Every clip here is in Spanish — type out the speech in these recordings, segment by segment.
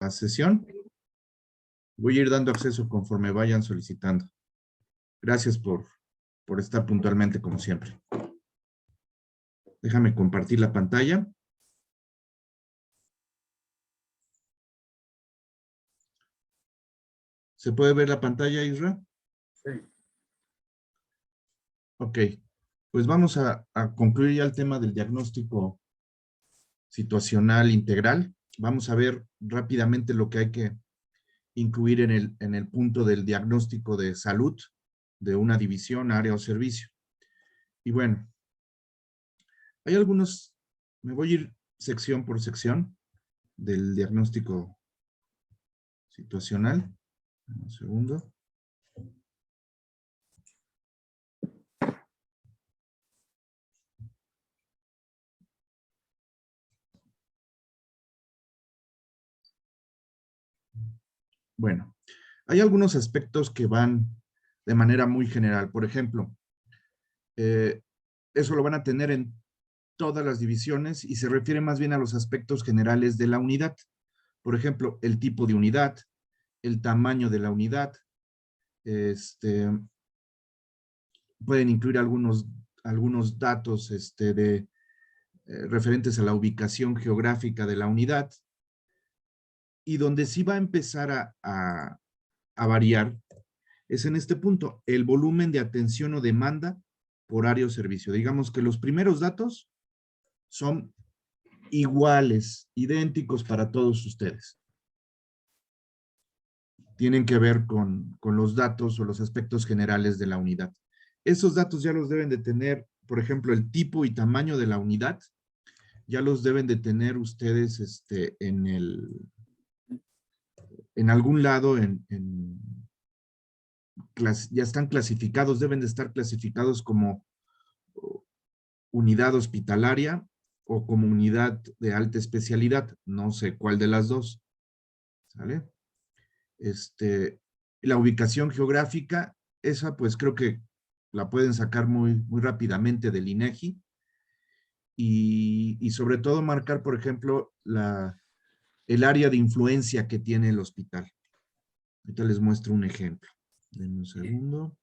la sesión. Voy a ir dando acceso conforme vayan solicitando. Gracias por estar puntualmente como siempre. Déjame compartir la pantalla. ¿Se puede ver la pantalla, Isra? Sí. Ok, pues vamos a concluir ya el tema del diagnóstico situacional integral. Vamos a ver rápidamente lo que hay que incluir en el punto del diagnóstico de salud de una división, área o servicio. Y bueno, hay algunos, me voy a ir sección por sección del diagnóstico situacional. Un segundo. Bueno, hay algunos aspectos que van de manera muy general. Por ejemplo, eso lo van a tener en todas las divisiones y se refiere más bien a los aspectos generales de la unidad. Por ejemplo, el tipo de unidad, el tamaño de la unidad, pueden incluir algunos datos referentes a la ubicación geográfica de la unidad, y donde sí va a empezar a variar es en este punto, el volumen de atención o demanda por área o servicio. Digamos que los primeros datos son iguales, idénticos para todos ustedes. Tienen que ver con los datos o los aspectos generales de la unidad. Esos datos ya los deben de tener, por ejemplo, el tipo y tamaño de la unidad, ya los deben de tener ustedes en algún lado, ya están clasificados, deben de estar clasificados como unidad hospitalaria o como unidad de alta especialidad, no sé cuál de las dos, ¿sale? La ubicación geográfica, esa pues creo que la pueden sacar muy rápidamente del INEGI, y sobre todo marcar, por ejemplo, el área de influencia que tiene el hospital. Ahorita les muestro un ejemplo. Denme un segundo.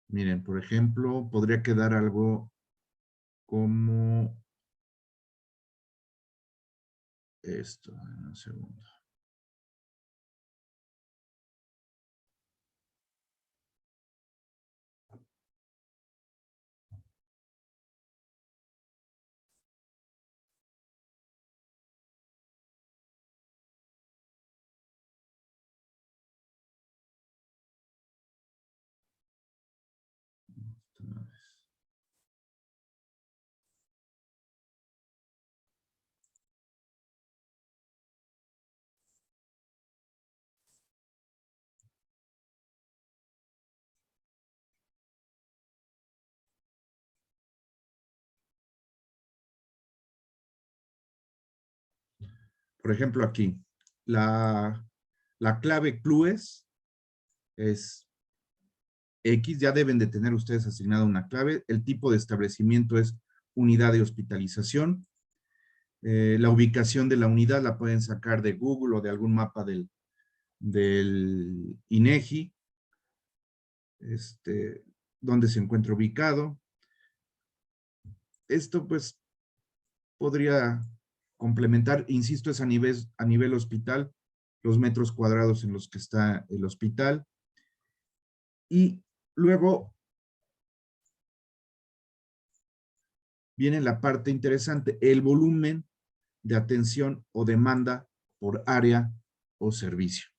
Miren, por ejemplo, podría quedar algo como esto. Un segundo. Por ejemplo, aquí, la clave CLUES es X, ya deben de tener ustedes asignada una clave. El tipo de establecimiento es unidad de hospitalización. La ubicación de la unidad la pueden sacar de Google o de algún mapa del INEGI, donde se encuentra ubicado. Esto pues podría complementar, insisto, es a nivel hospital, los metros cuadrados en los que está el hospital. Y luego viene la parte interesante, el volumen de atención o demanda por área o servicio.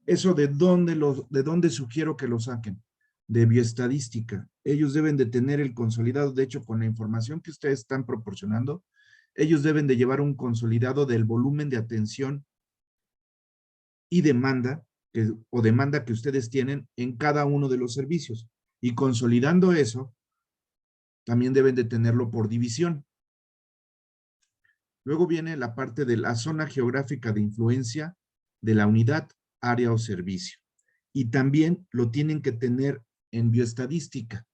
¿Eso de dónde sugiero que lo saquen? De bioestadística. Ellos deben de tener el consolidado, de hecho, con la información que ustedes están proporcionando, ellos deben de llevar un consolidado del volumen de atención y demanda, demanda que ustedes tienen en cada uno de los servicios. Y consolidando eso, también deben de tenerlo por división. Luego viene la parte de la zona geográfica de influencia de la unidad, área o servicio. Y también lo tienen que tener en bioestadística.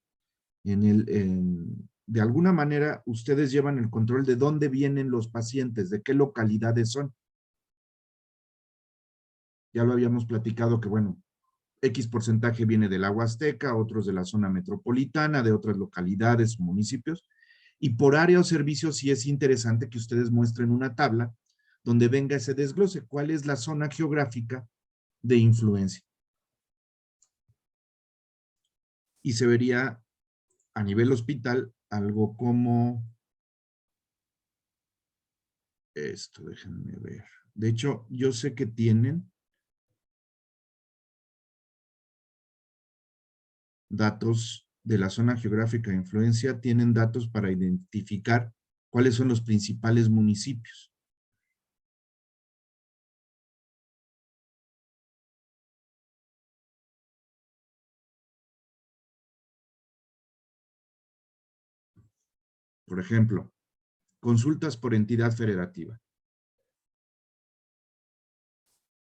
De alguna manera, ustedes llevan el control de dónde vienen los pacientes, de qué localidades son. Ya lo habíamos platicado que, bueno, X porcentaje viene del agua azteca, otros de la zona metropolitana, de otras localidades o municipios. Y por área o servicio sí es interesante que ustedes muestren una tabla donde venga ese desglose. ¿Cuál es la zona geográfica de influencia? Y se vería a nivel hospital algo como esto, déjenme ver. De hecho, yo sé que tienen datos de la zona geográfica de influencia, tienen datos para identificar cuáles son los principales municipios. Por ejemplo, consultas por entidad federativa.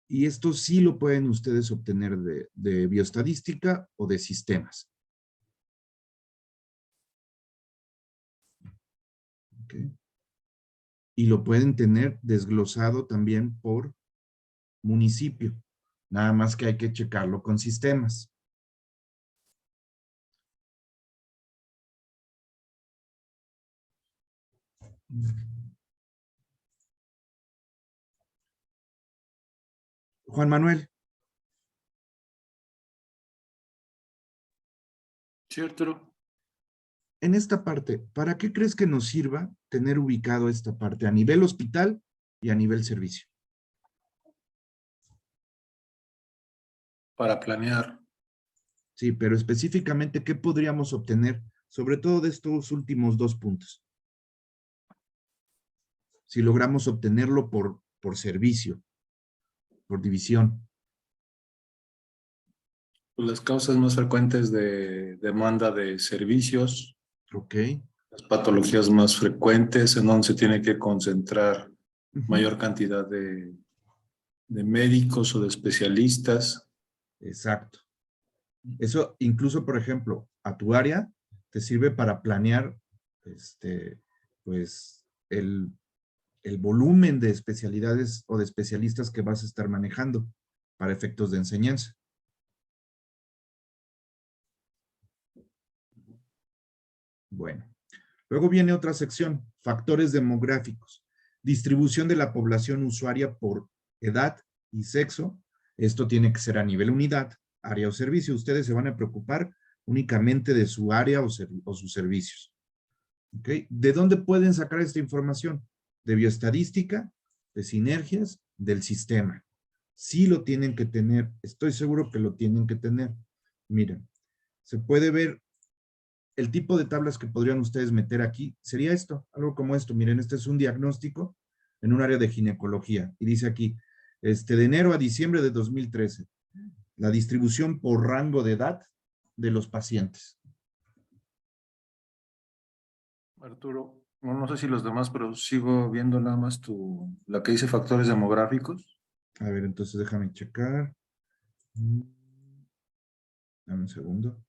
Y esto sí lo pueden ustedes obtener de bioestadística o de sistemas. ¿Okay? Y lo pueden tener desglosado también por municipio. Nada más que hay que checarlo con sistemas. Juan Manuel. Sí, Arturo. En esta parte, ¿para qué crees que nos sirva tener ubicado esta parte a nivel hospital y a nivel servicio? Para planear. Sí, pero específicamente, ¿qué podríamos obtener, sobre todo de estos últimos dos puntos? Si logramos obtenerlo por servicio, por división. Pues las causas más frecuentes de demanda de servicios, Ok. las patologías más frecuentes en donde se tiene que concentrar mayor cantidad de médicos o de especialistas. Exacto. Eso incluso, por ejemplo, a tu área te sirve para planear pues, el volumen de especialidades o de especialistas que vas a estar manejando para efectos de enseñanza. Bueno, luego viene otra sección, factores demográficos, distribución de la población usuaria por edad y sexo. Esto tiene que ser a nivel unidad, área o servicio. Ustedes se van a preocupar únicamente de su área o sus servicios. ¿Okay? ¿De dónde pueden sacar esta información? De bioestadística, de sinergias, del sistema. Sí lo tienen que tener, estoy seguro que lo tienen que tener. Miren, se puede ver el tipo de tablas que podrían ustedes meter aquí, sería esto, algo como esto. Miren, este es un diagnóstico en un área de ginecología, y dice aquí, de enero a diciembre de 2013, la distribución por rango de edad de los pacientes. Arturo, no sé si los demás, pero sigo viendo nada más la que dice factores demográficos. A ver, entonces déjame checar. Dame un segundo.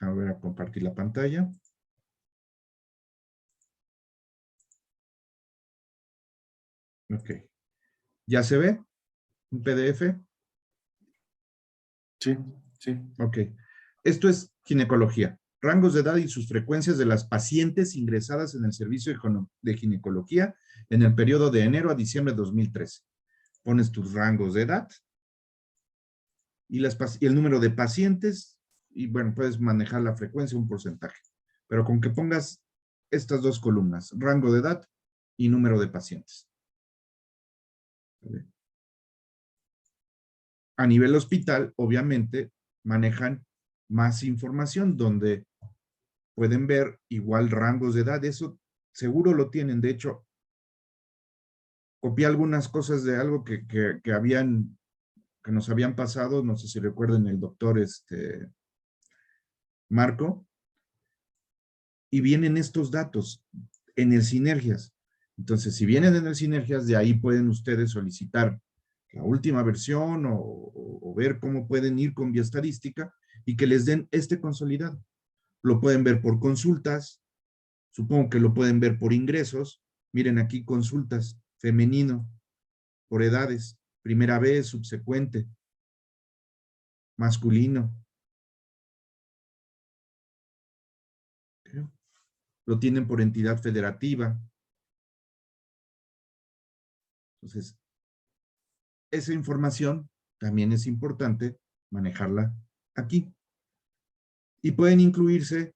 A ver, a compartir la pantalla. Ok. ¿Ya se ve? ¿Un PDF? Sí, sí. Ok. Esto es ginecología. Rangos de edad y sus frecuencias de las pacientes ingresadas en el servicio de ginecología en el periodo de enero a diciembre de 2013. Pones tus rangos de edad y el número de pacientes y, bueno, puedes manejar la frecuencia, un porcentaje. Pero con que pongas estas dos columnas, rango de edad y número de pacientes. ¿Vale? A nivel hospital, obviamente, manejan más información donde pueden ver igual rangos de edad. Eso seguro lo tienen. De hecho, copié algunas cosas de algo que nos habían pasado. No sé si recuerden el doctor, Marco, y vienen estos datos en el Sinergias. Entonces, si vienen en el Sinergias, de ahí pueden ustedes solicitar la última versión o ver cómo pueden ir con bioestadística y que les den este consolidado. Lo pueden ver por consultas, supongo que lo pueden ver por ingresos. Miren aquí consultas, femenino, por edades, primera vez, subsecuente, masculino. Lo tienen por entidad federativa. Entonces, esa información también es importante manejarla aquí. Y pueden incluirse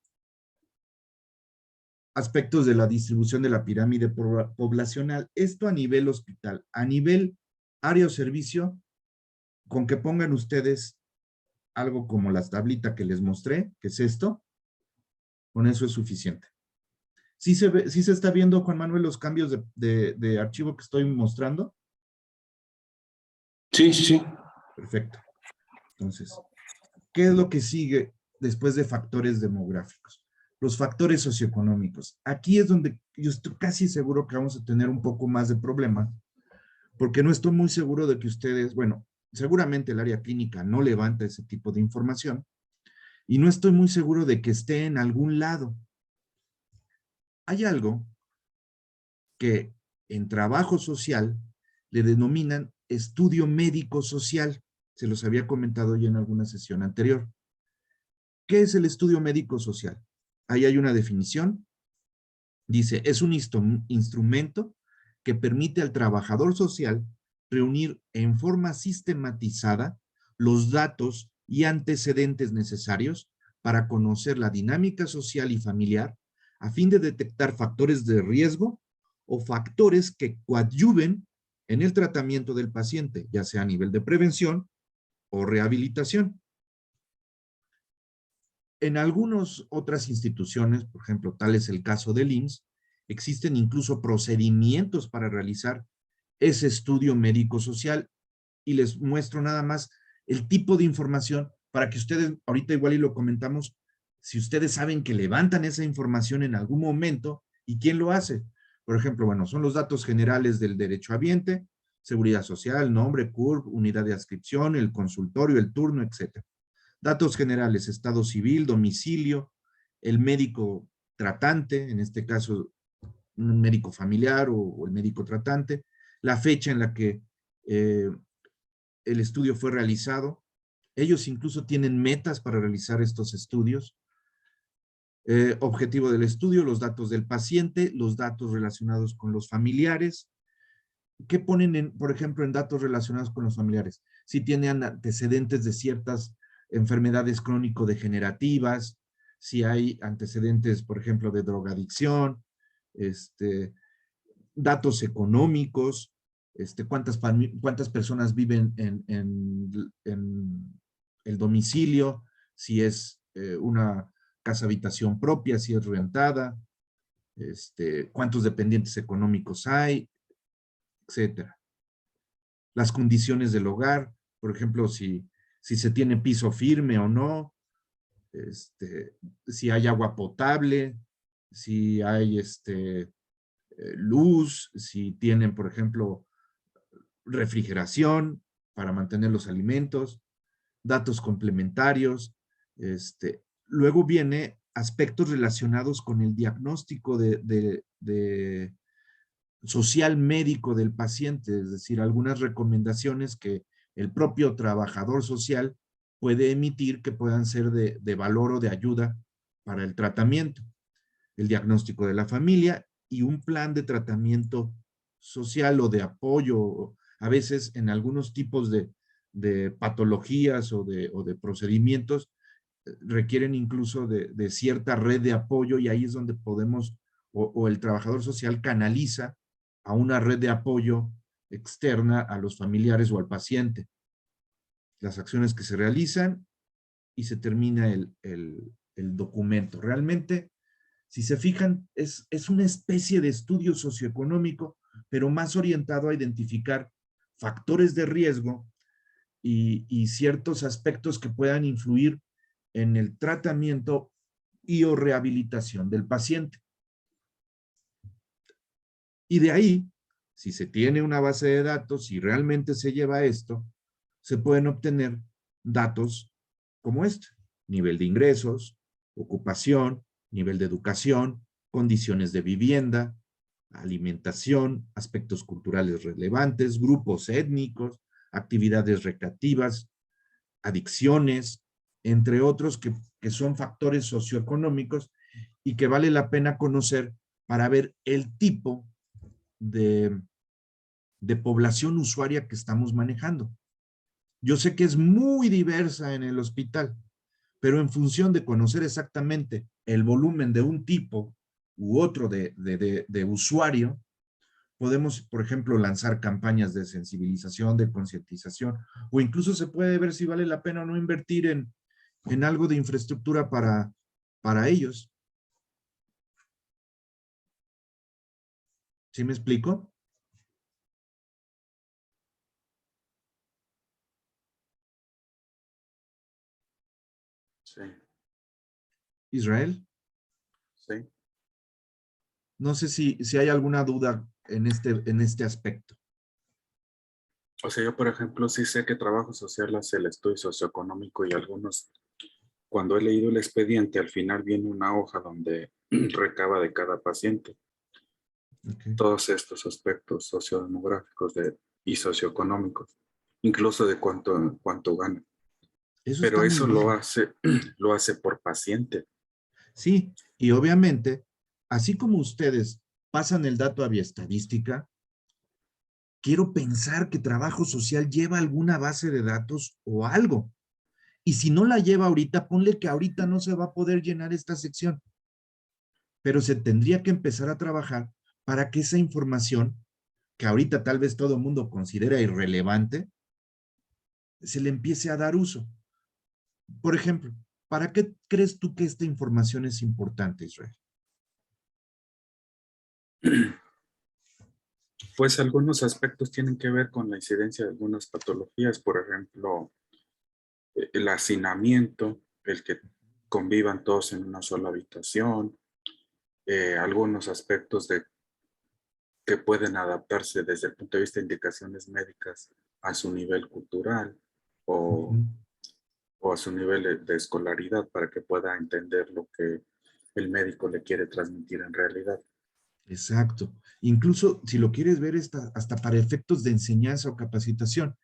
aspectos de la distribución de la pirámide poblacional. Esto a nivel hospital. A nivel área o servicio, con que pongan ustedes algo como la tablita que les mostré, que es esto, con eso es suficiente. ¿Sí se está viendo, Juan Manuel, los cambios de archivo que estoy mostrando? Sí, sí, sí. Perfecto. Entonces, ¿qué es lo que sigue después de factores demográficos? Los factores socioeconómicos. Aquí es donde yo estoy casi seguro que vamos a tener un poco más de problema, porque no estoy muy seguro de que ustedes, bueno, seguramente el área clínica no levanta ese tipo de información, y no estoy muy seguro de que esté en algún lado. Hay algo que en trabajo social le denominan estudio médico social. Se los había comentado ya en alguna sesión anterior. ¿Qué es el estudio médico social? Ahí hay una definición. Dice, es un instrumento que permite al trabajador social reunir en forma sistematizada los datos y antecedentes necesarios para conocer la dinámica social y familiar a fin de detectar factores de riesgo o factores que coadyuven en el tratamiento del paciente, ya sea a nivel de prevención o rehabilitación. En algunas otras instituciones, por ejemplo, tal es el caso del IMSS, existen incluso procedimientos para realizar ese estudio médico-social y les muestro nada más el tipo de información para que ustedes, ahorita igual y lo comentamos, si ustedes saben que levantan esa información en algún momento y quién lo hace. Por ejemplo, bueno, son los datos generales del derecho habiente, seguridad social, nombre, CURP, unidad de adscripción, el consultorio, el turno, etcétera. Datos generales, estado civil, domicilio, el médico tratante, en este caso un médico familiar o el médico tratante, la fecha en la que el estudio fue realizado. Ellos incluso tienen metas para realizar estos estudios. Objetivo del estudio, los datos del paciente, los datos relacionados con los familiares. ¿Qué ponen, por ejemplo, en datos relacionados con los familiares? Si tienen antecedentes de ciertas enfermedades crónico-degenerativas, si hay antecedentes, por ejemplo, de drogadicción, datos económicos, cuántas personas viven en el domicilio, si es una casa habitación propia, si es rentada, cuántos dependientes económicos hay, etcétera. Las condiciones del hogar, por ejemplo, si se tiene piso firme o no, si hay agua potable, si hay luz, si tienen, por ejemplo, refrigeración para mantener los alimentos, datos complementarios. Luego viene aspectos relacionados con el diagnóstico de social médico del paciente, es decir, algunas recomendaciones que el propio trabajador social puede emitir que puedan ser de valor o de ayuda para el tratamiento, el diagnóstico de la familia y un plan de tratamiento social o de apoyo, a veces en algunos tipos de patologías o de procedimientos requieren incluso de cierta red de apoyo y ahí es donde podemos o el trabajador social canaliza a una red de apoyo externa a los familiares o al paciente. Las acciones que se realizan y se termina el documento. Realmente, si se fijan, es una especie de estudio socioeconómico, pero más orientado a identificar factores de riesgo y ciertos aspectos que puedan influir en el tratamiento y o rehabilitación del paciente. Y de ahí, si se tiene una base de datos y realmente se lleva esto, se pueden obtener datos como este: nivel de ingresos, ocupación, nivel de educación, condiciones de vivienda, alimentación, aspectos culturales relevantes, grupos étnicos, actividades recreativas, adicciones, entre otros que son factores socioeconómicos y que vale la pena conocer para ver el tipo de, de población usuaria que estamos manejando. Yo sé que es muy diversa en el hospital, pero en función de conocer exactamente el volumen de un tipo u otro de usuario, podemos, por ejemplo, lanzar campañas de sensibilización, de concientización, o incluso se puede ver si vale la pena o no invertir en algo de infraestructura para ellos. ¿Sí me explico? Sí, Israel, sí. no sé si hay alguna duda en este aspecto. O sea, yo, por ejemplo, sí sé que trabajo social hace el estudio socioeconómico y algunos, cuando he leído el expediente, al final viene una hoja donde recaba de cada paciente Okay. todos estos aspectos sociodemográficos y socioeconómicos, incluso de cuánto gana. Eso está Pero muy eso bien. lo hace por paciente. Sí, y obviamente, así como ustedes pasan el dato a estadística, quiero pensar que trabajo social lleva alguna base de datos o algo. Y si no la lleva ahorita, ponle que ahorita no se va a poder llenar esta sección, pero se tendría que empezar a trabajar para que esa información, que ahorita tal vez todo el mundo considera irrelevante, se le empiece a dar uso. Por ejemplo, ¿para qué crees tú que esta información es importante, Israel? Pues algunos aspectos tienen que ver con la incidencia de algunas patologías, por ejemplo, el hacinamiento, el que convivan todos en una sola habitación, algunos aspectos que pueden adaptarse desde el punto de vista de indicaciones médicas a su nivel cultural o, Ujú. o a su nivel de escolaridad para que pueda entender lo que el médico le quiere transmitir en realidad. Exacto. Incluso si lo quieres ver hasta para efectos de enseñanza o capacitación.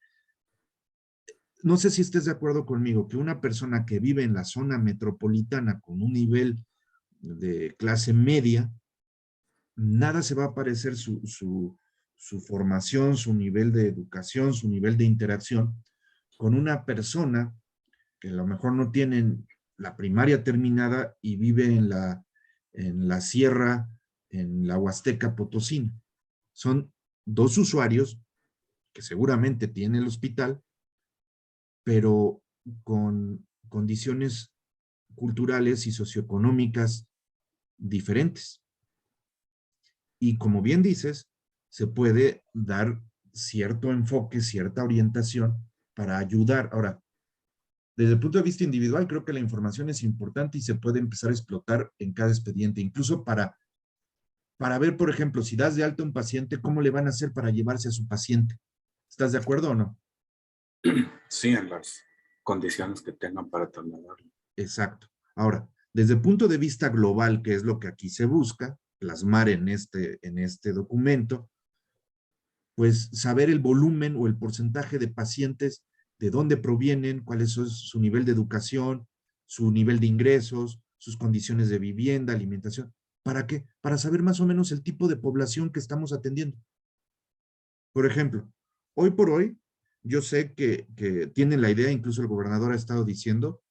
No sé si estés de acuerdo conmigo que una persona que vive en la zona metropolitana con un nivel de clase media, nada se va a parecer su formación, su nivel de educación, su nivel de interacción con una persona que a lo mejor no tiene la primaria terminada y vive en la sierra, en la Huasteca Potosina. Son dos usuarios que seguramente tiene el hospital, pero con condiciones culturales y socioeconómicas diferentes. Y como bien dices, se puede dar cierto enfoque, cierta orientación para ayudar. Ahora, desde el punto de vista individual, creo que la información es importante y se puede empezar a explotar en cada expediente, incluso para ver, por ejemplo, si das de alta a un paciente, cómo le van a hacer para llevarse a su paciente. ¿Estás de acuerdo o no? Sí, en las condiciones que tengan para trasladarlo. Exacto. Ahora, desde el punto de vista global, que es lo que aquí se busca, plasmar en este documento, pues saber el volumen o el porcentaje de pacientes, de dónde provienen, cuál es su nivel de educación, su nivel de ingresos, sus condiciones de vivienda, alimentación. ¿Para qué? Para saber más o menos el tipo de población que estamos atendiendo. Por ejemplo, hoy por hoy, yo sé que tienen la idea, incluso el gobernador ha estado diciendo,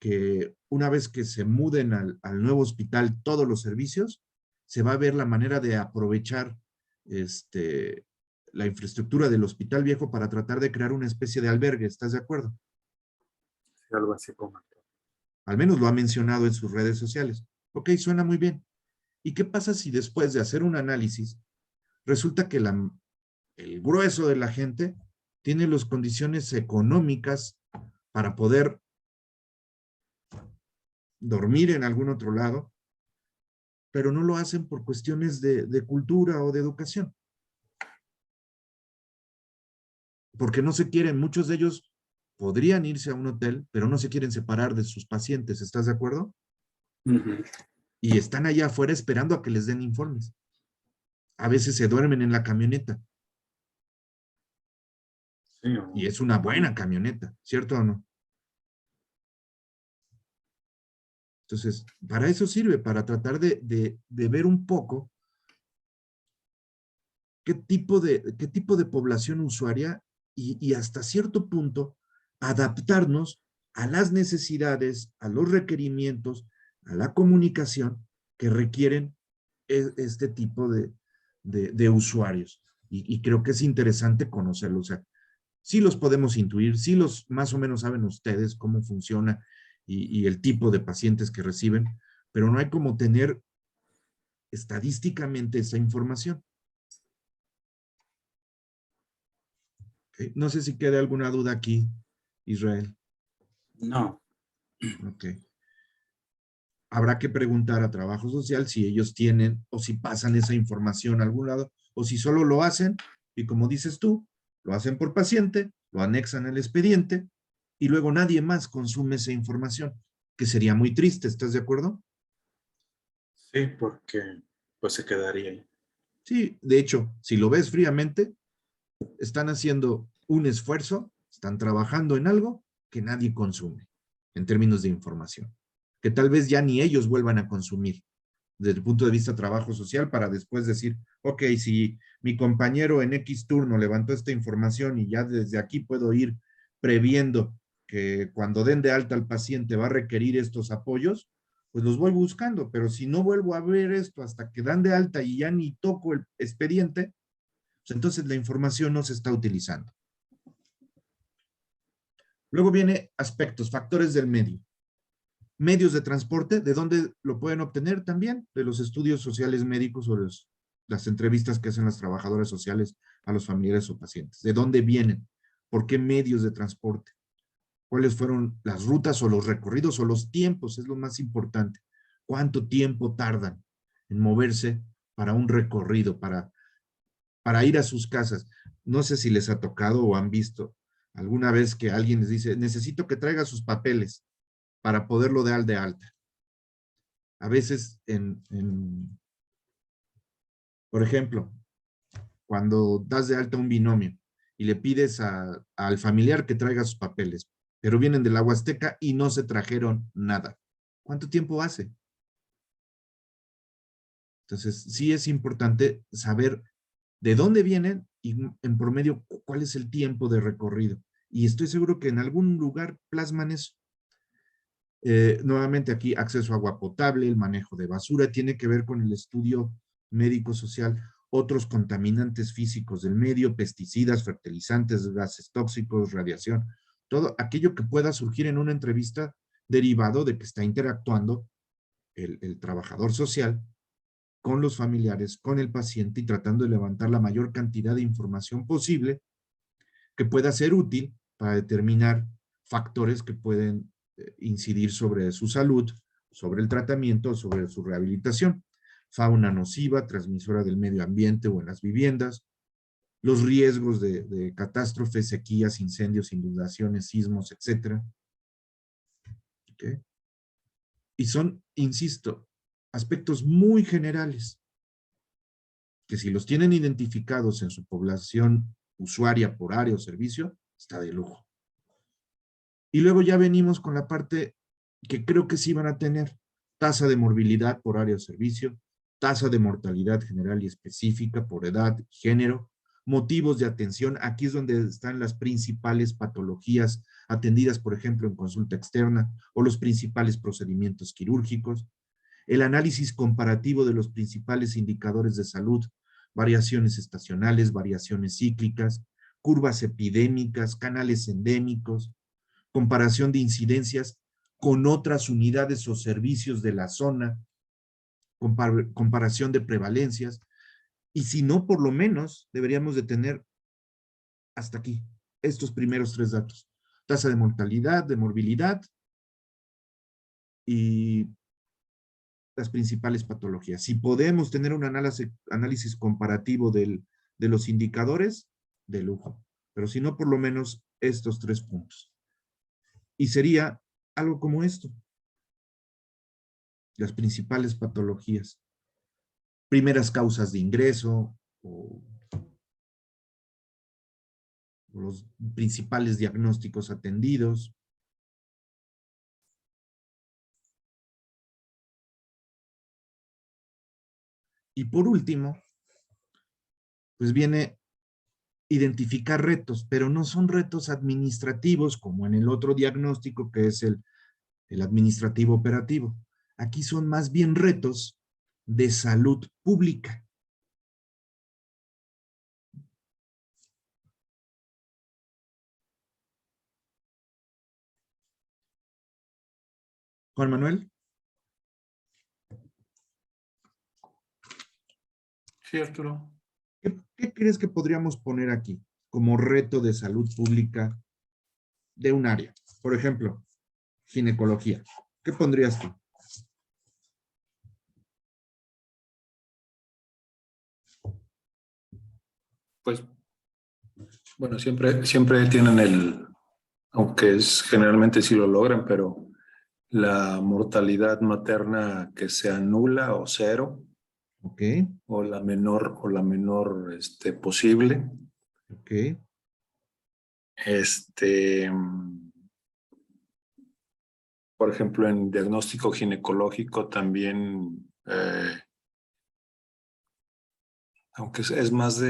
que una vez que se muden al nuevo hospital todos los servicios, se va a ver la manera de aprovechar este, la infraestructura del hospital viejo para tratar de crear una especie de albergue. ¿Estás de acuerdo? Algo así como. Al menos lo ha mencionado en sus redes sociales. Ok, suena muy bien. ¿Y qué pasa si después de hacer un análisis resulta que el grueso de la gente tiene las condiciones económicas para poder dormir en algún otro lado, pero no lo hacen por cuestiones de cultura o de educación. Porque no se quieren, muchos de ellos podrían irse a un hotel, pero no se quieren separar de sus pacientes, ¿estás de acuerdo? Ujú. Y están allá afuera esperando a que les den informes. A veces se duermen en la camioneta, Sí, y es una buena camioneta, ¿cierto o no? Entonces, para eso sirve, para tratar de ver un poco qué tipo de población usuaria y hasta cierto punto adaptarnos a las necesidades, a los requerimientos, a la comunicación que requieren este tipo de usuarios. Y creo que es interesante conocerlos. O sea, sí los podemos intuir, sí los más o menos saben ustedes cómo funciona y el tipo de pacientes que reciben, pero no hay como tener estadísticamente esa información. ¿Okay? No sé si queda alguna duda aquí, Israel. no. Ok. Habrá que preguntar a Trabajo Social si ellos tienen o si pasan esa información a algún lado o si solo lo hacen y como dices tú, lo hacen por paciente, lo anexan al expediente y luego nadie más consume esa información, que sería muy triste, ¿estás de acuerdo? Sí, porque pues se quedaría ahí. Sí, de hecho, si lo ves fríamente, están haciendo un esfuerzo, están trabajando en algo que nadie consume en términos de información, que tal vez ya ni ellos vuelvan a consumir desde el punto de vista de trabajo social para después decir, ok, si mi compañero en X turno levantó esta información y ya desde aquí puedo ir previendo que cuando den de alta al paciente va a requerir estos apoyos, pues los voy buscando, pero si no vuelvo a ver esto hasta que dan de alta y ya ni toco el expediente, pues entonces la información no se está utilizando. Luego viene aspectos, factores del medio. Medios de transporte, ¿de dónde lo pueden obtener también? De los estudios sociales médicos o las entrevistas que hacen las trabajadoras sociales a los familiares o pacientes. ¿De dónde vienen? ¿Por qué medios de transporte? ¿Cuáles fueron las rutas o los recorridos o los tiempos? Es lo más importante. ¿Cuánto tiempo tardan en moverse para un recorrido, para ir a sus casas? No sé si les ha tocado o han visto alguna vez que alguien les dice, necesito que traiga sus papeles para poderlo dar de alta. A veces, por ejemplo, cuando das de alta un binomio y le pides al familiar que traiga sus papeles, pero vienen de la Huasteca y no se trajeron nada. ¿Cuánto tiempo hace? Entonces, sí es importante saber de dónde vienen y en promedio cuál es el tiempo de recorrido. Y estoy seguro que en algún lugar plasman eso. Nuevamente aquí, acceso a agua potable, el manejo de basura, tiene que ver con el estudio médico-social, otros contaminantes físicos del medio, pesticidas, fertilizantes, gases tóxicos, radiación, todo aquello que pueda surgir en una entrevista derivado de que está interactuando el trabajador social con los familiares, con el paciente y tratando de levantar la mayor cantidad de información posible que pueda ser útil para determinar factores que pueden incidir sobre su salud, sobre el tratamiento, sobre su rehabilitación. Fauna nociva, transmisora del medio ambiente o en las viviendas, los riesgos de catástrofes, sequías, incendios, inundaciones, sismos, etc. ¿Okay? Y son, insisto, aspectos muy generales que si los tienen identificados en su población usuaria por área o servicio, está de lujo. Y luego ya venimos con la parte que creo que sí van a tener, tasa de morbilidad por área o servicio, tasa de mortalidad general y específica por edad, género, motivos de atención. Aquí es donde están las principales patologías atendidas, por ejemplo, en consulta externa o los principales procedimientos quirúrgicos, el análisis comparativo de los principales indicadores de salud, variaciones estacionales, variaciones cíclicas, curvas epidémicas, canales endémicos, comparación de incidencias con otras unidades o servicios de la zona, comparación de prevalencias, y si no, por lo menos deberíamos de tener hasta aquí estos primeros tres datos: tasa de mortalidad, de morbilidad y las principales patologías. Si podemos tener un análisis comparativo de los indicadores, de lujo. Pero si no, por lo menos estos 3 puntos. Y sería algo como esto. Las principales patologías. Primeras causas de ingreso o los principales diagnósticos atendidos. Y por último, pues viene identificar retos, pero no son retos administrativos como en el otro diagnóstico que es el administrativo operativo. Aquí son más bien retos de salud pública. Juan Manuel. Sí, Arturo. ¿Qué crees que podríamos poner aquí como reto de salud pública de un área? Por ejemplo, ginecología. ¿Qué pondrías tú? Pues, bueno, siempre tienen aunque generalmente sí lo logran, pero la mortalidad materna que sea nula o cero, Ok, o la menor posible. ok. Por ejemplo, en diagnóstico ginecológico también, aunque es más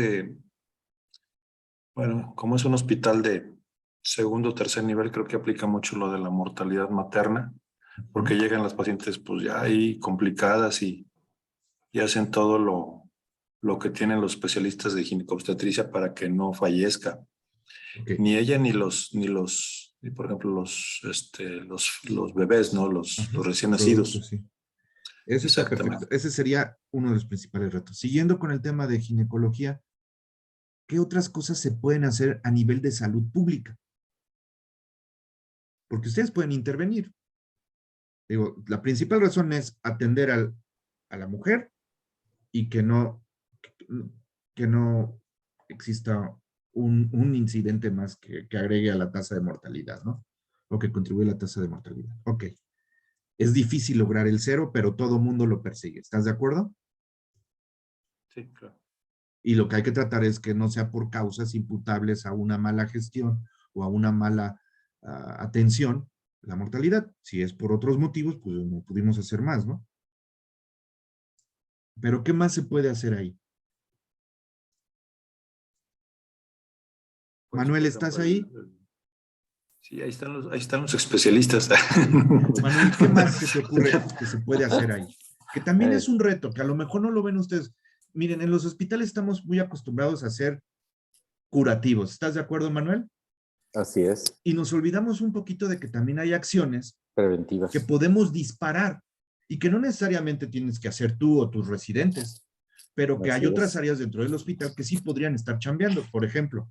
bueno, como es un hospital de segundo o tercer nivel, creo que aplica mucho lo de la mortalidad materna, porque llegan las pacientes pues ya ahí complicadas y hacen todo lo que tienen los especialistas de ginecobstetricia para que no fallezca. Okay. Ni ella ni por ejemplo, los bebés, ¿no? Los recién nacidos. Productos, sí. Eso está perfecto. Ese sería uno de los principales retos. Siguiendo con el tema de ginecología, ¿qué otras cosas se pueden hacer a nivel de salud pública? Porque ustedes pueden intervenir. Digo, la principal razón es atender a la mujer y que no exista un incidente más que agregue a la tasa de mortalidad, ¿no? O que contribuye a la tasa de mortalidad. Ok. Es difícil lograr el 0, pero todo mundo lo persigue. ¿Estás de acuerdo? Sí, claro. Y lo que hay que tratar es que no sea por causas imputables a una mala gestión o a una mala atención la mortalidad. Si es por otros motivos, pues no pudimos hacer más, ¿no? Pero ¿qué más se puede hacer ahí? Pues, Manuel, por ¿estás ejemplo, ahí? Sí, ahí están los especialistas. Manuel, ¿qué más se te ocurre que se puede hacer ahí? Que también es un reto, que a lo mejor no lo ven ustedes. Miren, en los hospitales estamos muy acostumbrados a ser curativos. ¿Estás de acuerdo, Manuel? Así es. Y nos olvidamos un poquito de que también hay acciones Preventivas. que podemos disparar y que no necesariamente tienes que hacer tú o tus residentes, pero que hay otras áreas dentro del hospital que sí podrían estar chambeando. Por ejemplo,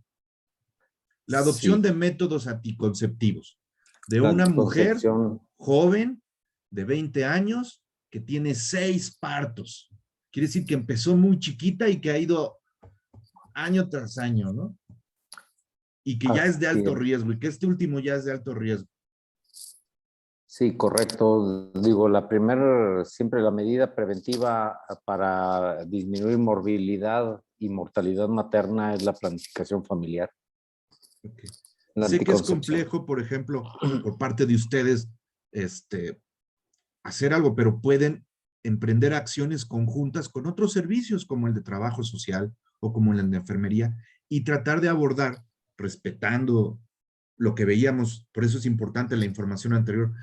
la adopción de métodos anticonceptivos de una mujer joven de 20 años que tiene 6 partos. Quiere decir que empezó muy chiquita y que ha ido año tras año, ¿no? Y que ya es de alto riesgo, y que este último ya es de alto riesgo. Sí, correcto. Digo, siempre la medida preventiva para disminuir morbilidad y mortalidad materna es la planificación familiar. Okay. Sé que es complejo, por ejemplo, por parte de ustedes, hacer algo, pero pueden emprender acciones conjuntas con otros servicios como el de trabajo social o como el de enfermería y tratar de abordar, respetando lo que veíamos, por eso es importante la información anterior,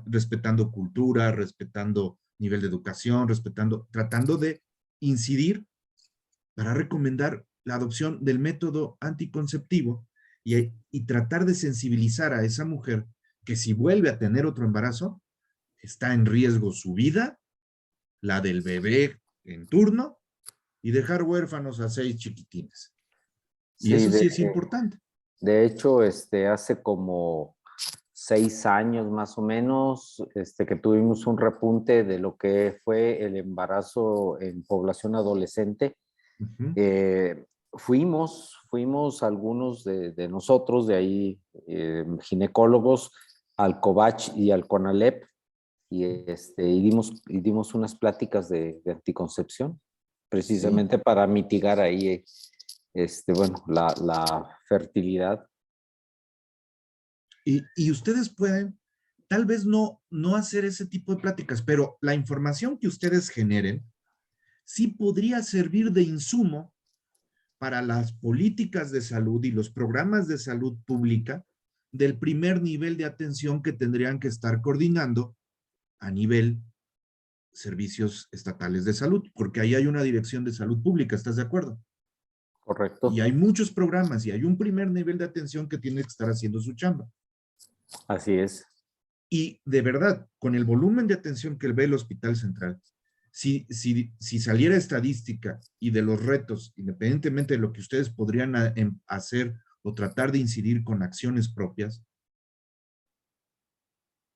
respetando cultura, respetando nivel de educación, tratando de incidir para recomendar la adopción del método anticonceptivo y tratar de sensibilizar a esa mujer que si vuelve a tener otro embarazo, está en riesgo su vida, la del bebé en turno, y dejar huérfanos a 6 chiquitines. Y sí, eso sí es importante. De hecho, hace como 6 años más o menos, que tuvimos un repunte de lo que fue el embarazo en población adolescente. Ujú. Fuimos algunos de nosotros, de ahí, ginecólogos, al COVACH y al CONALEP, y dimos unas pláticas de anticoncepción, precisamente para mitigar ahí, bueno, la fertilidad. Y ustedes pueden, tal vez no hacer ese tipo de pláticas, pero la información que ustedes generen sí podría servir de insumo para las políticas de salud y los programas de salud pública del primer nivel de atención que tendrían que estar coordinando a nivel servicios estatales de salud, porque ahí hay una dirección de salud pública, ¿estás de acuerdo? Y Correcto, hay muchos programas y hay un primer nivel de atención que tiene que estar haciendo su chamba. así es. Y de verdad, con el volumen de atención que ve el Hospital Central, si saliera estadística y de los retos, independientemente de lo que ustedes podrían hacer o tratar de incidir con acciones propias,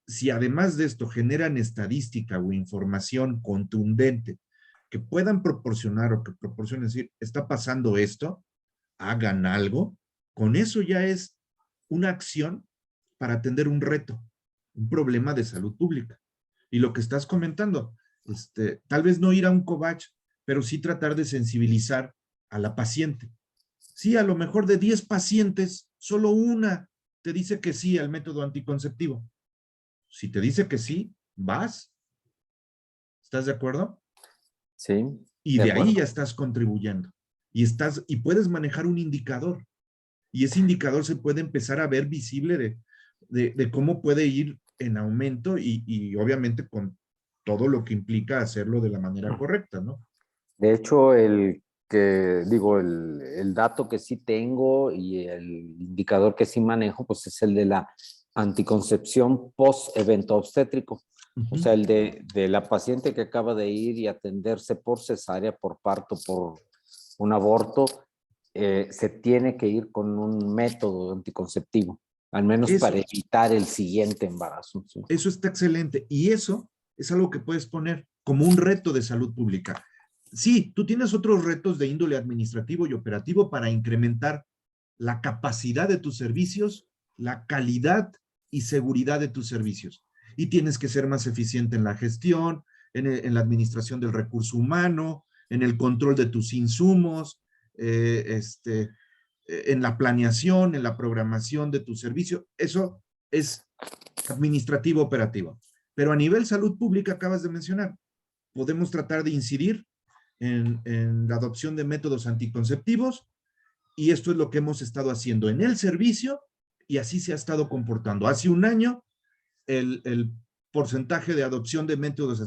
si además de esto generan estadística o información contundente que puedan proporcionar o que proporcionen decir, está pasando esto, hagan algo, con eso ya es una acción para atender un reto, un problema de salud pública. Y lo que estás comentando, tal vez no ir a un COVACH, pero sí tratar de sensibilizar a la paciente. Sí, a lo mejor de 10 pacientes, solo una te dice que sí al método anticonceptivo. Si te dice que sí, vas. ¿Estás de acuerdo? Sí, Y de de ahí acuerdo. ya estás contribuyendo. Y puedes manejar un indicador. Y ese indicador se puede empezar a ver visible de cómo puede ir en aumento y obviamente con todo lo que implica hacerlo de la manera correcta, ¿no? De hecho, el dato que sí tengo y el indicador que sí manejo, pues es el de la anticoncepción post-evento obstétrico. O Ujú. sea, el de la paciente que acaba de ir y atenderse por cesárea, por parto, por un aborto, se tiene que ir con un método anticonceptivo, al menos para Eso, evitar el siguiente embarazo. ¿Sí? eso está excelente. Y eso es algo que puedes poner como un reto de salud pública. Sí, tú tienes otros retos de índole administrativo y operativo para incrementar la capacidad de tus servicios, la calidad y seguridad de tus servicios. Y tienes que ser más eficiente en la gestión, en la administración del recurso humano, en el control de tus insumos, en la planeación, en la programación de tu servicio. Eso es administrativo operativo. Pero a nivel salud pública, acabas de mencionar, podemos tratar de incidir en la adopción de métodos anticonceptivos y esto es lo que hemos estado haciendo en el servicio y así se ha estado comportando. Hace un año, el porcentaje de adopción de métodos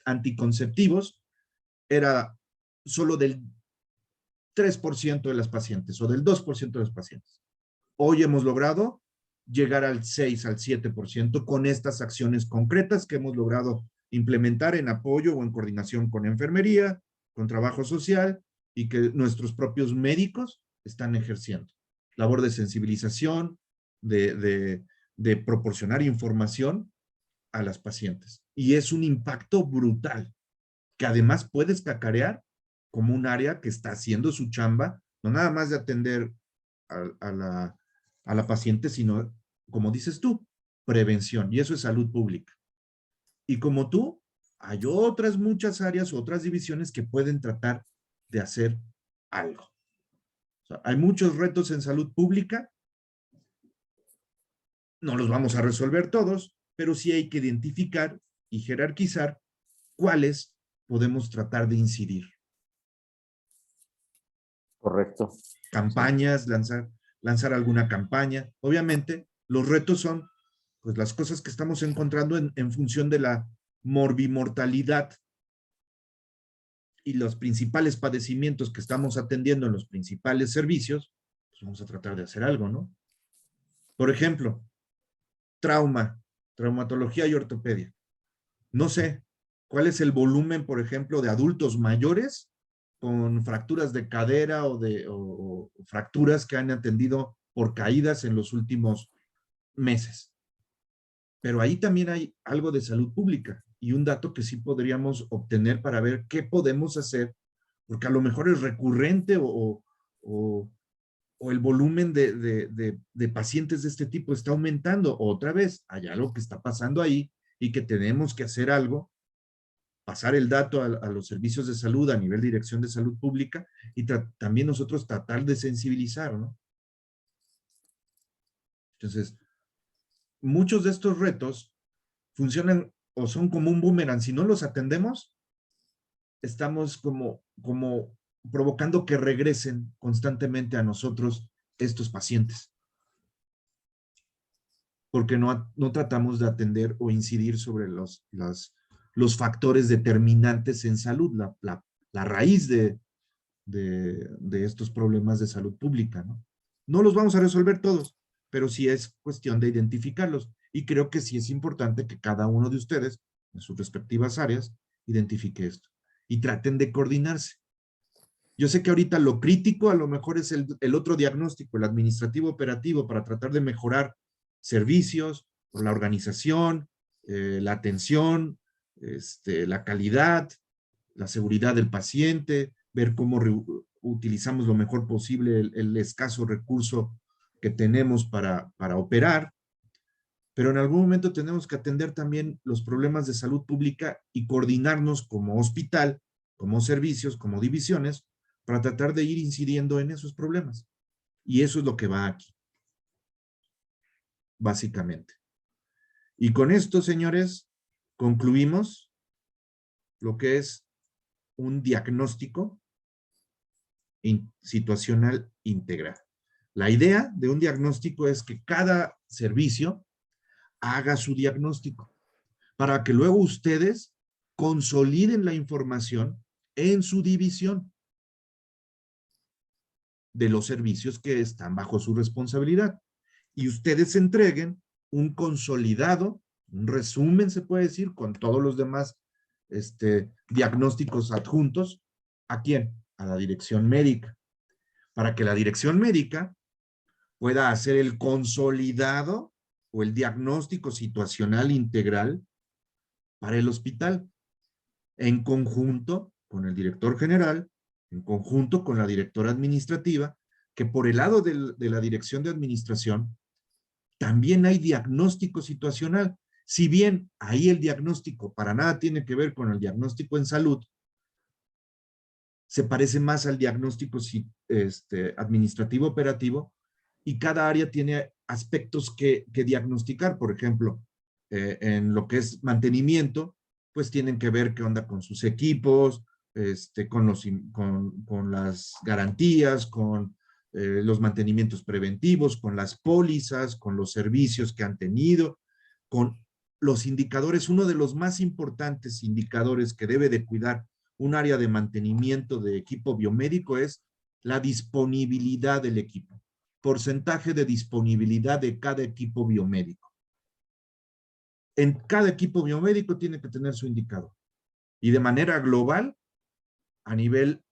anticonceptivos era solo del 3% de las pacientes o del 2% de los pacientes. Hoy hemos logrado llegar al 6, al 7% con estas acciones concretas que hemos logrado implementar en apoyo o en coordinación con enfermería, con trabajo social y que nuestros propios médicos están ejerciendo. Labor de sensibilización, de proporcionar información a las pacientes. Y es un impacto brutal que además puedes cacarear como un área que está haciendo su chamba, no nada más de atender a la paciente, sino, como dices tú, prevención, y eso es salud pública. Y como tú, hay otras muchas áreas, otras divisiones que pueden tratar de hacer algo. O sea, hay muchos retos en salud pública, no los vamos a resolver todos, pero sí hay que identificar y jerarquizar cuáles podemos tratar de incidir. Correcto. Campañas, lanzar alguna campaña. Obviamente, los retos son pues las cosas que estamos encontrando en función de la morbimortalidad y los principales padecimientos que estamos atendiendo en los principales servicios, pues vamos a tratar de hacer algo, ¿no? Por ejemplo, traumatología y ortopedia. No sé, ¿cuál es el volumen, por ejemplo, de adultos mayores con fracturas de cadera o fracturas que han atendido por caídas en los últimos meses? Pero ahí también hay algo de salud pública y un dato que sí podríamos obtener para ver qué podemos hacer, porque a lo mejor es recurrente o el volumen de pacientes de este tipo está aumentando. Otra vez, hay algo que está pasando ahí y que tenemos que hacer algo, pasar el dato a los servicios de salud a nivel de Dirección de Salud Pública y también nosotros tratar de sensibilizar, ¿no? Entonces, muchos de estos retos funcionan o son como un boomerang. Si no los atendemos, estamos como provocando que regresen constantemente a nosotros estos pacientes. Porque no tratamos de atender o incidir sobre los factores determinantes en salud, la raíz de estos problemas de salud pública, ¿no? No los vamos a resolver todos, pero sí es cuestión de identificarlos. Y creo que sí es importante que cada uno de ustedes, en sus respectivas áreas, identifique esto. Y traten de coordinarse. Yo sé que ahorita lo crítico a lo mejor es el otro diagnóstico, el administrativo operativo, para tratar de mejorar servicios, por la organización, la atención, la calidad, la seguridad del paciente, ver cómo utilizamos lo mejor posible el escaso recurso que tenemos para operar, pero en algún momento tenemos que atender también los problemas de salud pública y coordinarnos como hospital, como servicios, como divisiones, para tratar de ir incidiendo en esos problemas. Y eso es lo que va aquí, básicamente. Y con esto, señores, concluimos lo que es un diagnóstico situacional integral. La idea de un diagnóstico es que cada servicio haga su diagnóstico para que luego ustedes consoliden la información en su división de los servicios que están bajo su responsabilidad y ustedes entreguen un consolidado, un resumen se puede decir, con todos los demás diagnósticos adjuntos. ¿A quién? A la dirección médica, para que la dirección médica pueda hacer el consolidado o el diagnóstico situacional integral para el hospital, en conjunto con el director general, en conjunto con la directora administrativa, que por el lado de la dirección de administración también hay diagnóstico situacional. Si bien ahí el diagnóstico para nada tiene que ver con el diagnóstico en salud, se parece más al diagnóstico administrativo operativo y cada área tiene aspectos que diagnosticar. Por ejemplo, en lo que es mantenimiento, pues tienen que ver qué onda con sus equipos, con las garantías, con los mantenimientos preventivos, con las pólizas, con los servicios que han tenido, con los indicadores. Uno de los más importantes indicadores que debe de cuidar un área de mantenimiento de equipo biomédico es la disponibilidad del equipo, porcentaje de disponibilidad de cada equipo biomédico. En cada equipo biomédico tiene que tener su indicador. Y de manera global, a nivel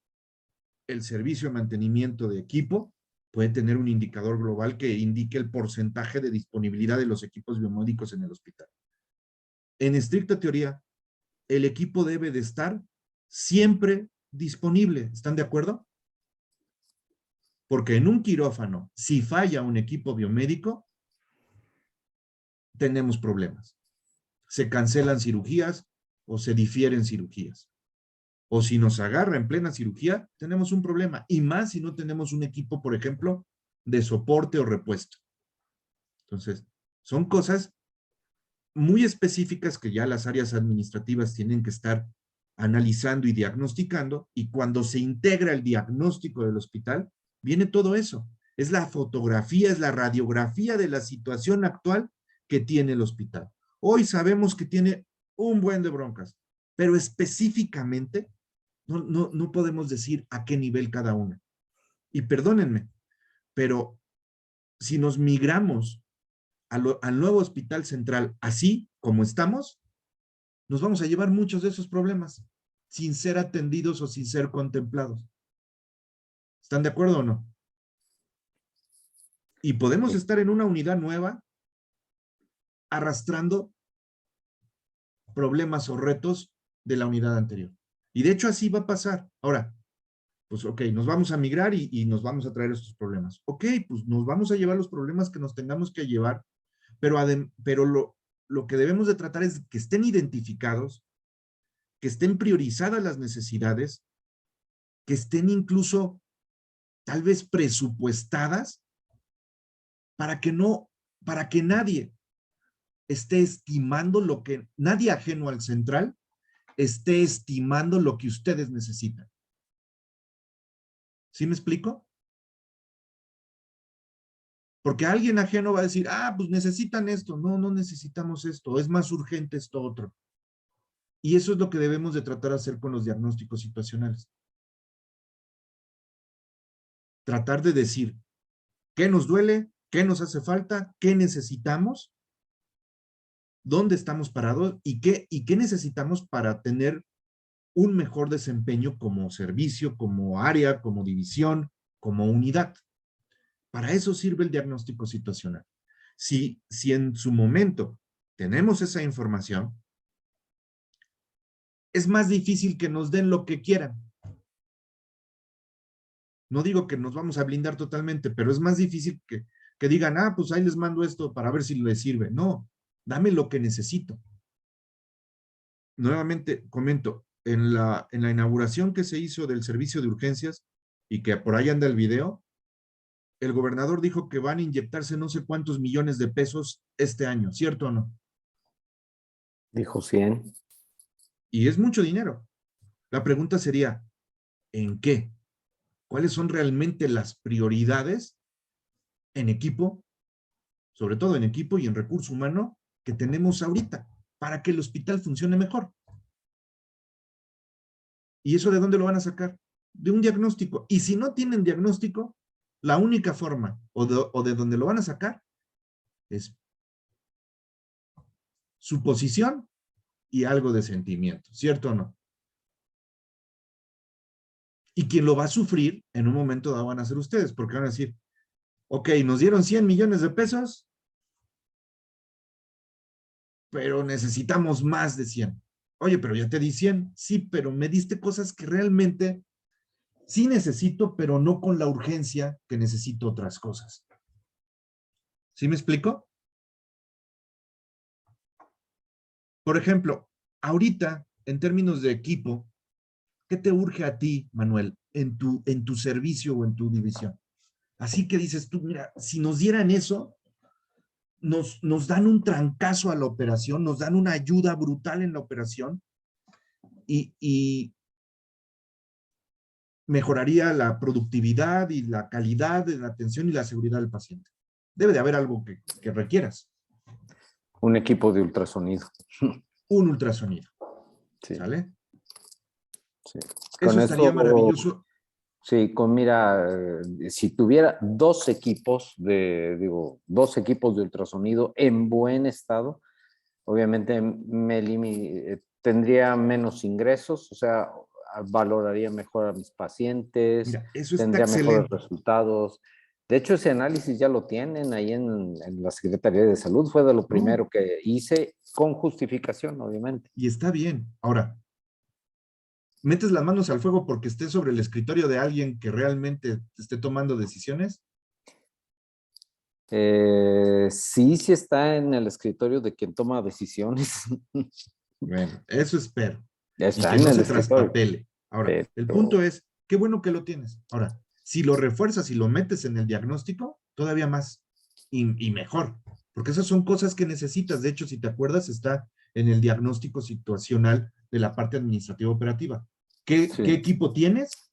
el servicio de mantenimiento de equipo, puede tener un indicador global que indique el porcentaje de disponibilidad de los equipos biomédicos en el hospital. En estricta teoría, el equipo debe de estar siempre disponible. ¿Están de acuerdo? Porque en un quirófano, si falla un equipo biomédico, tenemos problemas. Se cancelan cirugías o se difieren cirugías. O si nos agarra en plena cirugía, tenemos un problema. Y más si no tenemos un equipo, por ejemplo, de soporte o repuesto. Entonces, son cosas muy específicas que ya las áreas administrativas tienen que estar analizando y diagnosticando, y cuando se integra el diagnóstico del hospital, viene todo eso. Es la fotografía, es la radiografía de la situación actual que tiene el hospital. Hoy sabemos que tiene un buen de broncas, pero específicamente no podemos decir a qué nivel cada una. Y perdónenme, pero si nos migramos al nuevo hospital central así como estamos, nos vamos a llevar muchos de esos problemas sin ser atendidos o sin ser contemplados. ¿Están de acuerdo o no? Y podemos estar en una unidad nueva arrastrando problemas o retos de la unidad anterior. Y de hecho así va a pasar. Ahora, pues ok, nos vamos a migrar y nos vamos a traer estos problemas. Ok, pues nos vamos a llevar los problemas que nos tengamos que llevar, pero lo que debemos de tratar es que estén identificados, que estén priorizadas las necesidades, que estén incluso tal vez presupuestadas para que nadie esté estimando nadie ajeno al central esté estimando lo que ustedes necesitan. ¿Sí me explico? Porque alguien ajeno va a decir, pues necesitan esto. No, no necesitamos esto. Es más urgente esto otro. Y eso es lo que debemos de tratar de hacer con los diagnósticos situacionales. Tratar de decir qué nos duele, qué nos hace falta, qué necesitamos, dónde estamos parados y qué necesitamos para tener un mejor desempeño como servicio, como área, como división, como unidad. Para eso sirve el diagnóstico situacional. Si en su momento tenemos esa información, es más difícil que nos den lo que quieran. No digo que nos vamos a blindar totalmente, pero es más difícil que digan, pues ahí les mando esto para ver si les sirve. No, dame lo que necesito. Nuevamente comento, en la inauguración que se hizo del servicio de urgencias, y que por ahí anda el video, el gobernador dijo que van a inyectarse no sé cuántos millones de pesos este año, ¿cierto o no? Dijo 100. Y es mucho dinero. La pregunta sería, ¿en qué? ¿Cuáles son realmente las prioridades en equipo, sobre todo en equipo y en recurso humano, que tenemos ahorita para que el hospital funcione mejor? ¿Y eso de dónde lo van a sacar? De un diagnóstico. Y si no tienen diagnóstico, la única forma o de donde lo van a sacar es suposición y algo de sentimiento, ¿cierto o no? Y quien lo va a sufrir en un momento dado van a ser ustedes, porque van a decir, ok, nos dieron 100 millones de pesos, pero necesitamos más de 100. Oye, pero ya te di 100. Sí, pero me diste cosas que realmente sí necesito, pero no con la urgencia que necesito otras cosas. ¿Sí me explico? Por ejemplo, ahorita, en términos de equipo, ¿qué te urge a ti, Manuel, en tu servicio o en tu división? Así que dices tú, mira, si nos dieran eso, nos dan un trancazo a la operación, nos dan una ayuda brutal en la operación y mejoraría la productividad y la calidad de la atención y la seguridad del paciente. Debe de haber algo que requieras. Un equipo de ultrasonido. Un ultrasonido. Sí. ¿Sale? Sí. Eso estaría maravilloso. Sí, mira, si tuviera dos equipos dos equipos de ultrasonido en buen estado, obviamente tendría menos ingresos, o sea, valoraría mejor a mis pacientes, Mira, eso está tendría mejores excelente. resultados. De hecho, ese análisis ya lo tienen ahí en la Secretaría de Salud, fue de lo primero que hice, con justificación, obviamente. Y está bien. Ahora, ¿metes las manos al fuego porque esté sobre el escritorio de alguien que realmente esté tomando decisiones? Sí está en el escritorio de quien toma decisiones. Bueno, eso espero. Ya Y está que en no el se escritorio. traspapele. Ahora, el punto es, qué bueno que lo tienes. Ahora, si lo refuerzas y lo metes en el diagnóstico, todavía más y mejor. Porque esas son cosas que necesitas. De hecho, si te acuerdas, está en el diagnóstico situacional de la parte administrativa operativa. ¿Qué equipo tienes?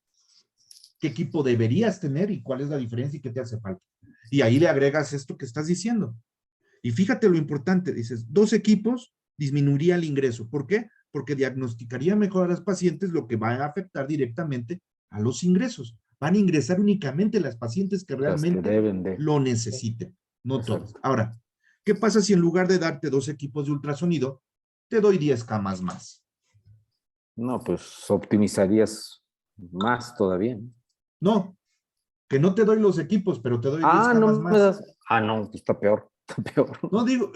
¿Qué equipo deberías tener? ¿Y cuál es la diferencia y qué te hace falta? Y ahí le agregas esto que estás diciendo. Y fíjate lo importante, dices, 2 equipos disminuiría el ingreso. ¿Por qué? Porque diagnosticaría mejor a los pacientes, lo que va a afectar directamente a los ingresos. Van a ingresar únicamente las pacientes que realmente lo necesiten, no todos. Ahora, ¿qué pasa si en lugar de darte 2 equipos de ultrasonido, te doy 10 camas más? No, pues optimizarías más todavía. No, que no te doy los equipos, pero te doy 10 camas más. No, pues está peor. está peor. No digo,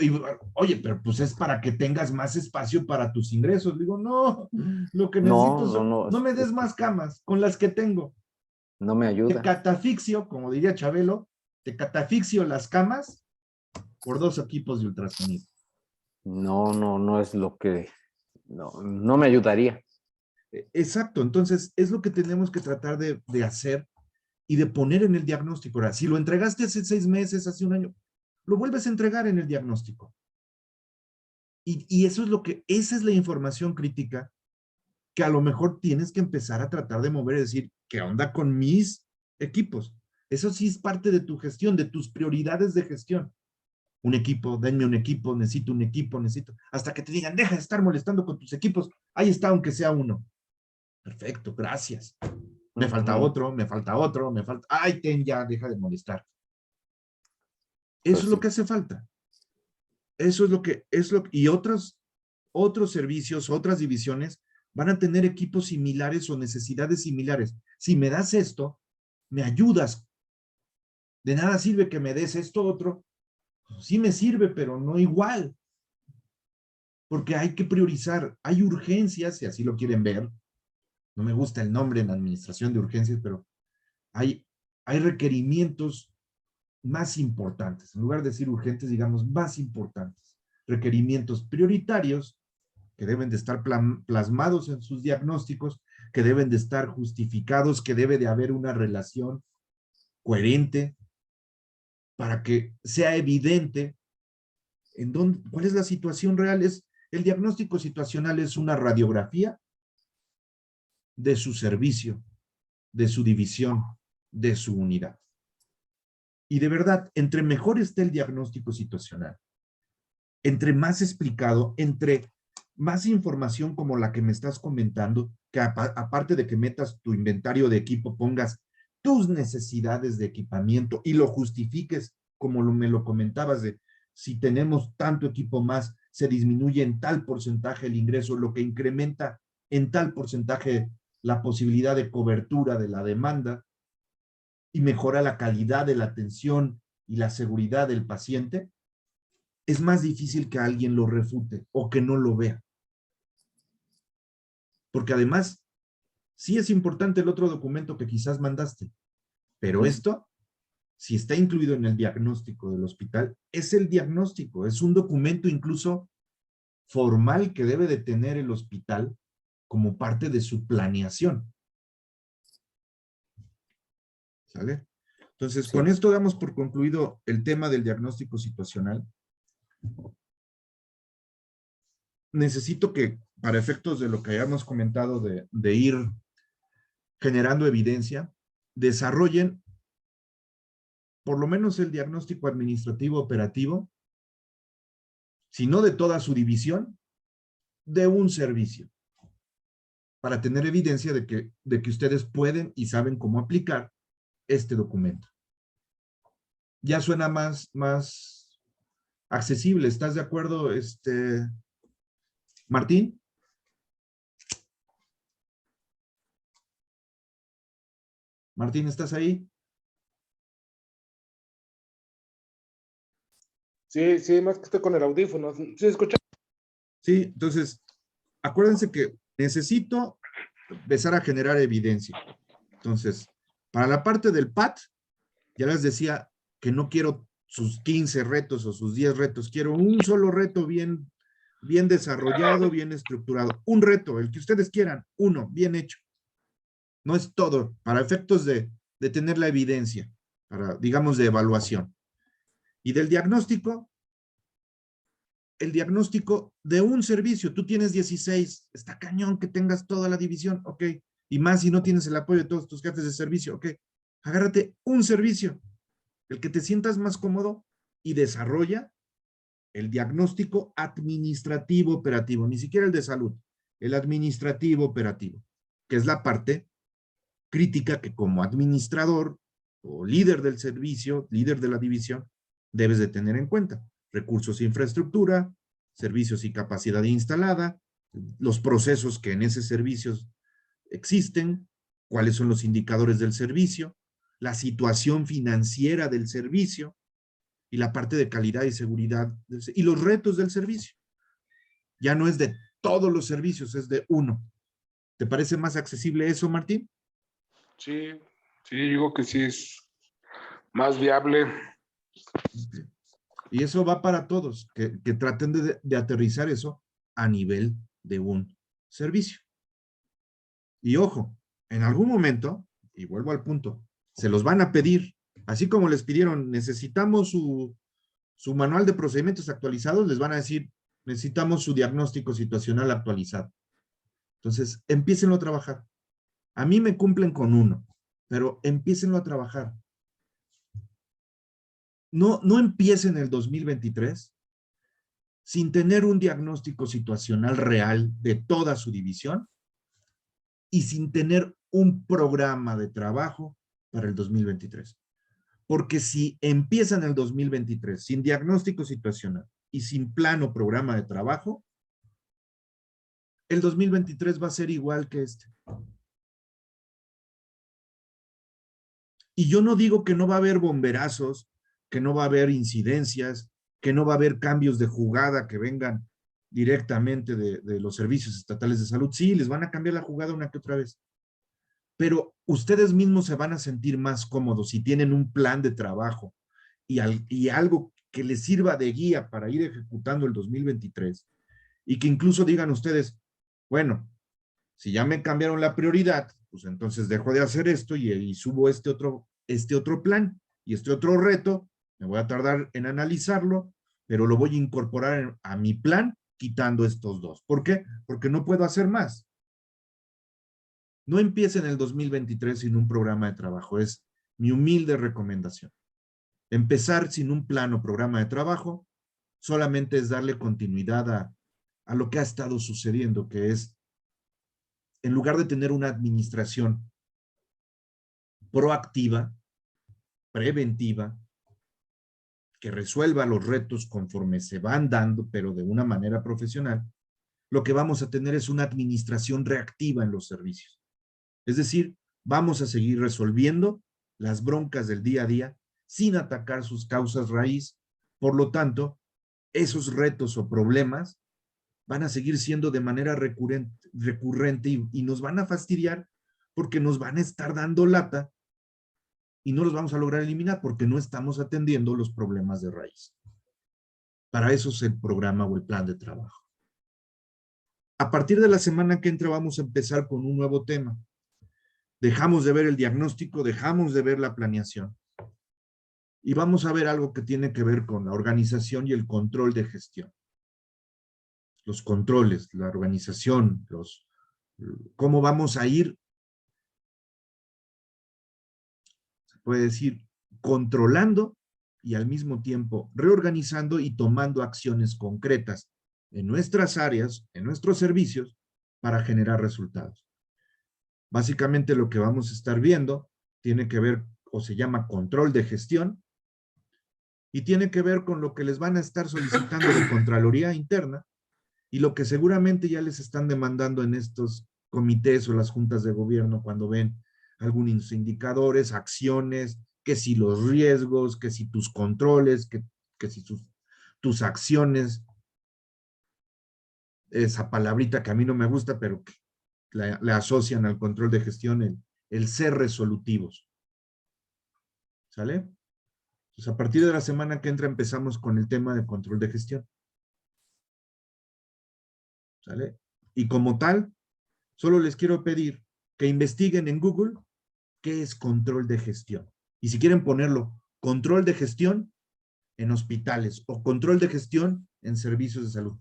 oye, pero pues es para que tengas más espacio para tus ingresos. Digo, no, lo que necesito son, no me des más camas con las que tengo. No me Te ayuda. catafixio, como diría Chabelo, te catafixio las camas por 2 equipos de ultrasonido. No es lo que, no me ayudaría. Exacto, entonces es lo que tenemos que tratar de hacer y de poner en el diagnóstico. Ahora, si lo entregaste hace 6 meses, hace un año, lo vuelves a entregar en el diagnóstico. Y eso es esa es la información crítica que a lo mejor tienes que empezar a tratar de mover y decir, ¿qué onda con mis equipos? Eso sí es parte de tu gestión, de tus prioridades de gestión. Un equipo, denme un equipo, necesito un equipo, necesito. Hasta que te digan, deja de estar molestando con tus equipos. Ahí está, aunque sea uno. Perfecto, gracias. Me falta otro, me falta otro, me falta. Ay, ya, deja de molestar. Eso es lo que hace falta. Eso es lo que, y otros servicios, otras divisiones van a tener equipos similares o necesidades similares. Si me das esto, me ayudas. De nada sirve que me des esto otro. Sí me sirve, pero no igual. Porque hay que priorizar. Hay urgencias, si así lo quieren ver. No me gusta el nombre en la administración de urgencias, pero hay requerimientos más importantes. En lugar de decir urgentes, digamos más importantes. Requerimientos prioritarios que deben de estar plasmados en sus diagnósticos, que deben de estar justificados, que debe de haber una relación coherente para que sea evidente cuál es la situación real. El diagnóstico situacional es una radiografía de su servicio, de su división, de su unidad. Y de verdad, entre mejor esté el diagnóstico situacional, entre más explicado, entre más información como la que me estás comentando, que aparte de que metas tu inventario de equipo, pongas tus necesidades de equipamiento y lo justifiques como me lo comentabas de si tenemos tanto equipo más, se disminuye en tal porcentaje el ingreso, lo que incrementa en tal porcentaje la posibilidad de cobertura de la demanda y mejora la calidad de la atención y la seguridad del paciente, es más difícil que alguien lo refute o que no lo vea. Porque además, sí es importante el otro documento que quizás mandaste, pero esto, si está incluido en el diagnóstico del hospital, es el diagnóstico, es un documento incluso formal que debe de tener el hospital como parte de su planeación. ¿Sale? Entonces, con esto damos por concluido el tema del diagnóstico situacional. Necesito que, para efectos de lo que hayamos comentado de ir generando evidencia, desarrollen por lo menos el diagnóstico administrativo operativo, si no de toda su división, de un servicio, para tener evidencia de que ustedes pueden y saben cómo aplicar este documento. Ya suena más accesible. ¿Estás de acuerdo, Martín? Martín, ¿estás ahí? Sí, más que estoy con el audífono. ¿Sí escucha? Sí, entonces, acuérdense que necesito empezar a generar evidencia. Entonces, para la parte del PAT, ya les decía que no quiero sus 15 retos o sus 10 retos, quiero un solo reto bien desarrollado, bien estructurado. Un reto, el que ustedes quieran, uno, bien hecho. No es todo, para efectos de tener la evidencia, para, digamos, de evaluación. Y del diagnóstico, el diagnóstico de un servicio. Tú tienes 16, está cañón que tengas toda la división, ok. Y más si no tienes el apoyo de todos tus jefes de servicio, ok. Agárrate un servicio, el que te sientas más cómodo y desarrolla el diagnóstico administrativo operativo, ni siquiera el de salud, el administrativo operativo, que es la parte crítica que como administrador o líder del servicio, líder de la división, debes de tener en cuenta. Recursos e infraestructura, servicios y capacidad instalada, los procesos que en ese servicio existen, cuáles son los indicadores del servicio, la situación financiera del servicio, y la parte de calidad y seguridad y los retos del servicio. Ya no es de todos los servicios, es de uno. ¿Te parece más accesible eso, Martín? Sí, sí, digo que sí es más viable. Y eso va para todos, que traten de aterrizar eso a nivel de un servicio. Y ojo, en algún momento, y vuelvo al punto, se los van a pedir, así como les pidieron, necesitamos su manual de procedimientos actualizados, les van a decir, necesitamos su diagnóstico situacional actualizado. Entonces, empiecenlo a trabajar. A mí me cumplen con uno, pero empiecenlo a trabajar. No empiecen el 2023 sin tener un diagnóstico situacional real de toda su división y sin tener un programa de trabajo para el 2023. Porque si empiezan el 2023 sin diagnóstico situacional y sin plan o programa de trabajo, el 2023 va a ser igual que este. Y yo no digo que no va a haber bomberazos, que no va a haber incidencias, que no va a haber cambios de jugada que vengan directamente de los servicios estatales de salud. Sí, les van a cambiar la jugada una que otra vez. Pero ustedes mismos se van a sentir más cómodos si tienen un plan de trabajo y algo que les sirva de guía para ir ejecutando el 2023 y que incluso digan ustedes, bueno, si ya me cambiaron la prioridad, pues entonces dejo de hacer esto y subo este otro plan y este otro reto, me voy a tardar en analizarlo, pero lo voy a incorporar a mi plan quitando estos dos. ¿Por qué? Porque no puedo hacer más. No empiecen el 2023 sin un programa de trabajo, es mi humilde recomendación. Empezar sin un plan o programa de trabajo solamente es darle continuidad a lo que ha estado sucediendo, que es, en lugar de tener una administración proactiva, preventiva, que resuelva los retos conforme se van dando, pero de una manera profesional, lo que vamos a tener es una administración reactiva en los servicios. Es decir, vamos a seguir resolviendo las broncas del día a día sin atacar sus causas raíz. Por lo tanto, esos retos o problemas van a seguir siendo de manera recurrente y nos van a fastidiar porque nos van a estar dando lata y no los vamos a lograr eliminar porque no estamos atendiendo los problemas de raíz. Para eso es el programa o el plan de trabajo. A partir de la semana que entra vamos a empezar con un nuevo tema. Dejamos de ver el diagnóstico, dejamos de ver la planeación. Y vamos a ver algo que tiene que ver con la organización y el control de gestión. Los controles, la organización, cómo vamos a ir, se puede decir, controlando y al mismo tiempo reorganizando y tomando acciones concretas en nuestras áreas, en nuestros servicios, para generar resultados. Básicamente lo que vamos a estar viendo tiene que ver, o se llama control de gestión, y tiene que ver con lo que les van a estar solicitando de Contraloría Interna y lo que seguramente ya les están demandando en estos comités o las juntas de gobierno cuando ven algunos indicadores, acciones, que si los riesgos, que si tus controles, que si tus acciones, esa palabrita que a mí no me gusta, pero que le asocian al control de gestión el ser resolutivos. ¿Sale? Pues a partir de la semana que entra empezamos con el tema de control de gestión. ¿Sale? Y como tal, solo les quiero pedir que investiguen en Google qué es control de gestión. Y si quieren ponerlo, control de gestión en hospitales o control de gestión en servicios de salud.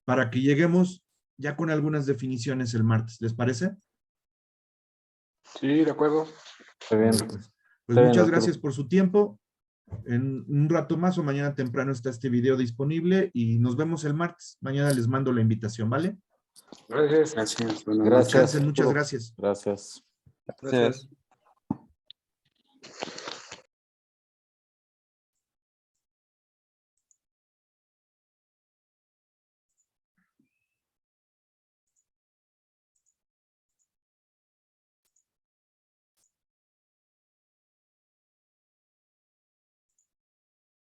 Para que lleguemos ya con algunas definiciones el martes. ¿Les parece? Sí, de acuerdo. Está bien. Pues Está bien, muchas doctor. gracias por su tiempo. En un rato más o mañana temprano está este video disponible y nos vemos el martes. Mañana les mando la invitación, ¿vale? Gracias. Gracias. Buenas Gracias. Descansen, muchas gracias. Gracias. Gracias.